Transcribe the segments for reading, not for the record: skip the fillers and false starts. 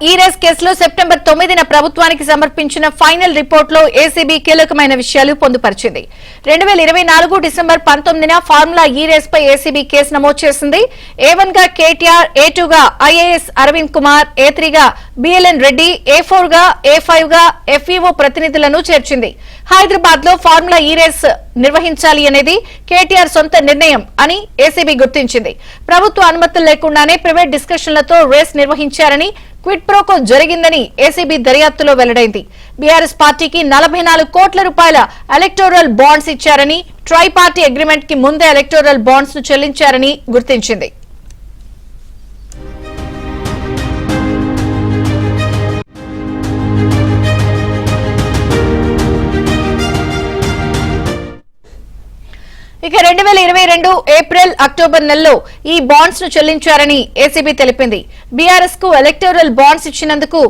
ఈ రేస్ కేసులో సెప్టెంబర్ 9న ప్రభుత్వానికి సమర్పించిన ఫైనల్ రిపోర్ట్ లో ఏసీబీ కీలకమైన విషయాలు పొందుపరిచింది. 2024 డిసెంబర్ 19న ఫార్ములా ఈ రేస్ పై ఏసీబీ కేసు నమోదు చేసింది. A1 గా కేటీఆర్, A2 గా ఐఏఎస్ అరవింద్ కుమార్, A3 గా బిఎల్ఎన్ రెడ్డి, A4 గా A5 గా FEO ప్రతినిధులను చేర్చింది. హైదరాబాద్ లో ఫార్ములా ఈ రేస్ నిర్వహించాలి అనేది కేటీఆర్ సొంత నిర్ణయం అని ఏసీబీ గుర్తించింది. ప్రభుత్వ అనుమతులు లేకుండానే ప్రైవేట్ డిస్కషన్లతో రేస్ నిర్వహించారని, క్విడ్ ప్రోకో జరిగిందని ఏసీబీ దర్యాప్తులో వెల్లడైంది. బీఆర్ఎస్ పార్టీకి 44 కోట్ల రూపాయల ఎలక్టోరల్ బాండ్స్ ఇచ్చారని, ట్రై పార్టీ అగ్రిమెంట్ కి ముందే ఎలక్టోరల్ బాండ్స్ ను చెల్లించారని గుర్తించింది. ఇక 2022 ఏప్రిల్, అక్టోబర్ నెలలో ఈ బాండ్స్ ను చెల్లించారని ఏసీబీ తెలిపింది. బీఆర్ఎస్ కు ఎలక్టోరల్ బాండ్స్ ఇచ్చినందుకు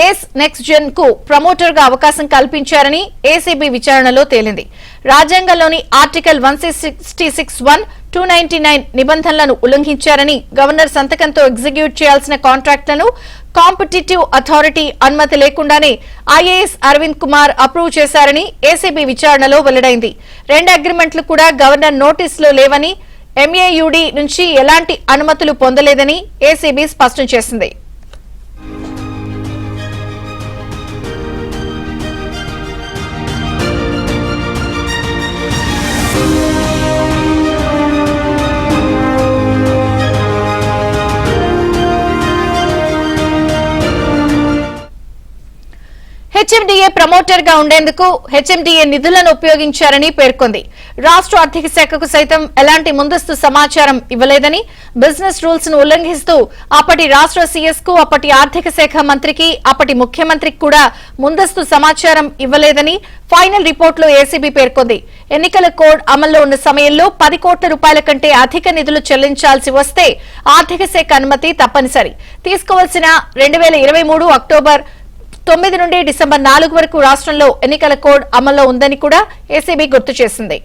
ఏస్ నెక్స్ట్ జెన్ కు ప్రమోటర్ గా అవకాశం కల్పించారని ఏసీబీ విచారణలో తేలింది. రాజ్యాంగంలోని ఆర్టికల్ 166(1), 299 నిబంధనలను ఉల్లంఘించారని, గవర్నర్ సంతకంతో ఎగ్జిక్యూట్ చేయాల్సిన కాంట్రాక్టులను కాంపిటిటివ్ అథారిటీ అనుమతి లేకుండానే ఐఏఎస్ అరవింద్ కుమార్ అప్రూవ్ చేశారని ఏసీబీ విచారణలో వెల్లడైంది. 2 అగ్రిమెంట్లు కూడా గవర్నర్ నోటీసులో లేవని, ఎంఏయుడి నుంచి ఎలాంటి అనుమతులు పొందలేదని ఏసీబీ స్పష్టం చేసింది. హెచ్ఎండిఏ ప్రమోటర్ గా ఉండేందుకు హెచ్ఎండిఏ నిధులను ఉపయోగించారని పేర్కొంది. రాష్ట్ర ఆర్థిక శాఖకు సైతం ఎలాంటి ముందస్తు సమాచారం ఇవ్వలేదని, బిజినెస్ రూల్స్ ను ఉల్లంఘిస్తూ అప్పటి రాష్ట్ర సీఎస్ కు, అప్పటి ఆర్థిక శాఖ మంత్రికి, అప్పటి ముఖ్యమంత్రికి కూడా ముందస్తు సమాచారం ఇవ్వలేదని ఫైనల్ రిపోర్టులో ఏసీబీ పేర్కొంది. ఎన్నికల కోడ్ అమల్లో ఉన్న సమయంలో 10 కోట్ల రూపాయల కంటే అధిక నిధులు చెల్లించాల్సి వస్తే ఆర్థిక శాఖ అనుమతి తప్పనిసరి. తీసుకోవాల్సిన 2023 అక్టోబర్ 9 నుండి డిసెంబర్ 4 వరకు రాష్ట్రంలో ఎన్నికల కోడ్ అమల్లో ఉందని కూడా ఏసీబీ గుర్తు చేసింది.